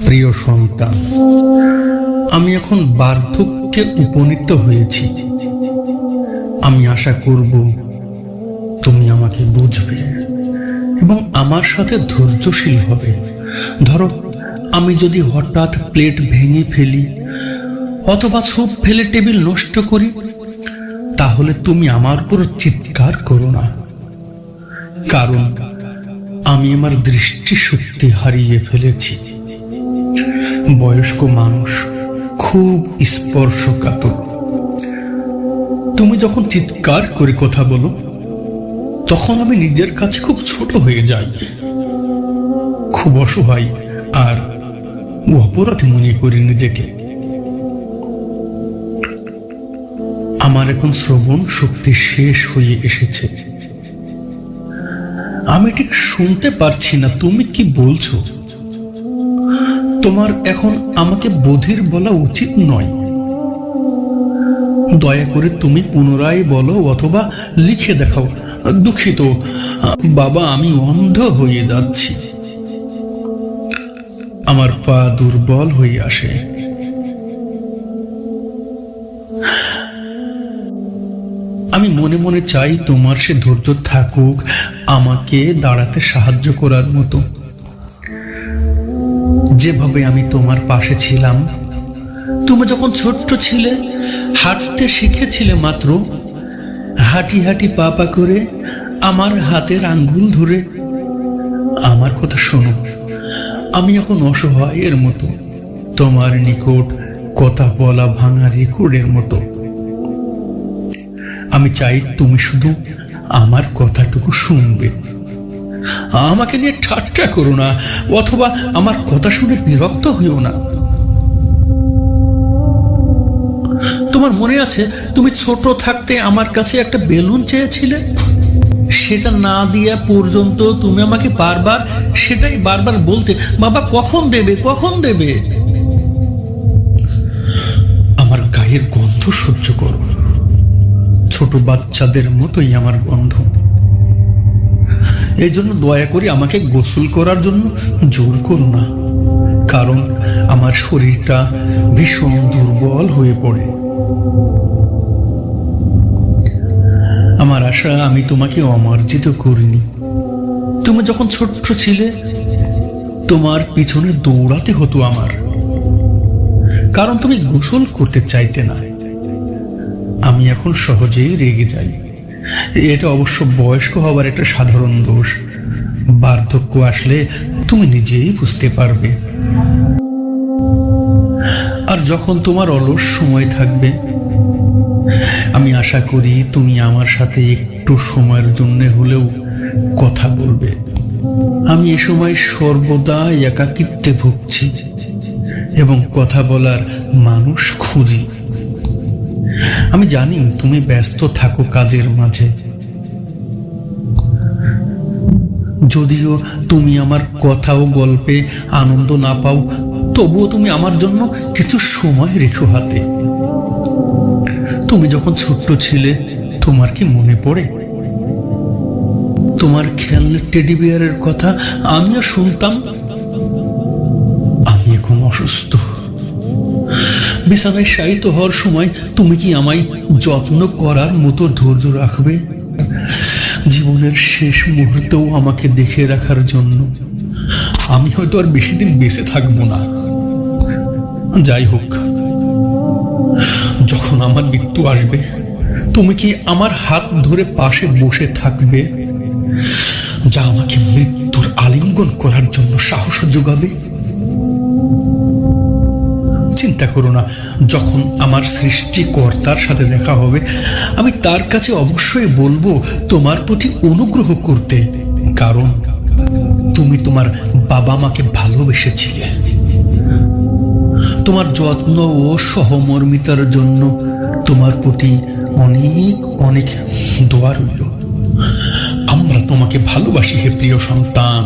প্রিয় সন্তান, আমি এখন বার্ধক্যে উপনীত হয়েছি। আমি আশা করব তুমি আমাকে বুঝবে এবং আমার সাথে ধৈর্যশীল হবে। ধরো, আমি যদি হঠাৎ প্লেট ভেঙে ফেলি অথবা স্যুপ ফেলে টেবিল নষ্ট করি, তাহলে তুমি আমার উপর চিৎকার করো না, কারণ আমি আমার দৃষ্টিশক্তি হারিয়ে ফেলেছি। বয়স্ক মানুষ খুব স্পর্শকাতর। তুমি যখন চিৎকার করে কথা বলো, তখন আমি নিজের কাছে খুব ছোট হয়ে যাই, খুব অসহায় আর অপরাধী মনে করি নিজেকে। আমার এখন শ্রবণ শক্তি শেষ হয়ে এসেছে। আমি ঠিক শুনতে পারছি না তুমি কি বলছো। তোমার এখন আমাকে বধির বলা উচিত নয়। দয়া করে তুমি পুনরায় বলো অথবা লিখে দেখাও। দুঃখিত বাবা, আমি অন্ধ হয়ে যাচ্ছি। আমার পা দুর্বল হয়ে আসে। আমি মনে মনে চাই তোমার সে ধৈর্য থাকুক আমাকে দাঁড়াতে সাহায্য করার মতো। যেভাবে আমি তোমার পাশে ছিলাম, তুমি যখন ছোট্ট ছিলে, হাঁটতে শিখেছিলে মাত্র, হাঁটি হাঁটি পা পা করে আমার হাতের আঙ্গুল ধরে। আমার কথা শোনো, আমি এখন অসহায়ের মতো, তোমার নিকট কথা বলা ভাঙা রেকর্ডের মতো। আমি চাই তুমি শুধু আমার কথাটুকু শুনবে। আমাকে নিয়ে ঠাট্টা করো না, অথবা আমার কথা শুনে বিরক্ত হইও না। তোমার মনে আছে, তুমি ছোট থাকতে আমার কাছে একটা বেলুন চেয়েছিলে? সেটা না দিয়া পর্যন্ত তুমি আমাকে সেটাই বারবার বলতে, বাবা কখন দেবে, কখন দেবে। আমার গায়ের গন্ধ সহ্য করো, ছোট বাচ্চাদের মতোই আমার গন্ধ। এই জন্য দয়া করে আমাকে গোসল করার জন্য জোর করো না, কারণ আমার শরীরটা ভীষণ দুর্বল হয়ে পড়ে। আমার আশা আমি তোমাকে অমার্জিত করিনি। তুমি যখন ছোট্ট ছিলে, তোমার পিছনে দৌড়াতে হতো আমার, কারণ তুমি গোসল করতে চাইতে না। আমি এখন সহজেই রেগে যাই। এটা অবশ্য বয়স্ক হবার একটা সাধারণ দোষ। বার্ধক্য আসলে তুমি নিজেই বুঝতে পারবে। আর যখন তোমার অলস সময় থাকবে, আমি আশা করি তুমি আমার সাথে একটু সময়ের জন্য হলেও কথা বলবে। আমি এ সময় সর্বদা একাকিত্বে ভুগছি এবং কথা বলার মানুষ খুঁজি। আমি জানি তুমি ব্যস্ত থাকো কাজের মাঝে। যদিও তুমি আমার কথা ও গল্পে আনন্দ না পাও, তবুও তুমি আমার জন্য কিছু সময় রেখো হাতে। তুমি যখন ছোট্ট ছিলে, তোমার কি মনে পড়ে? তোমার খেলনা টেডি বিয়ারের কথা আমিও শুনতাম। আমি এখন অসুস্থ। বিছানায় শায়িত হওয়ার সময় তুমি কি আমায় যত্ন করার মতো ধৈর্য রাখবে? জীবনের শেষ মুহূর্তেও আমাকে দেখে রাখার জন্য। আমি হয়তো আর বেশি দিন বেঁচে থাকবো না। যাই হোক, যখন আমার মৃত্যু আসবে, তুমি কি আমার হাত ধরে পাশে বসে থাকবে, যা আমাকে মৃত্যুর আলিঙ্গন করার জন্য সাহস যোগাবে? চিন্তা করো না, যখন আমার সৃষ্টিকর্তার সাথে দেখা হবে, আমি তার কাছে অবশ্যই বলবো তোমার প্রতি অনুগ্রহ করতে, কারণ তুমি তোমার বাবা মাকে ভালোবেসেছিলে। তোমার যত্ন ও সহমর্মিতার জন্য তোমার প্রতি অনেক অনেক দোয়া রইল। আমরা তোমাকে ভালোবাসি হে প্রিয় সন্তান।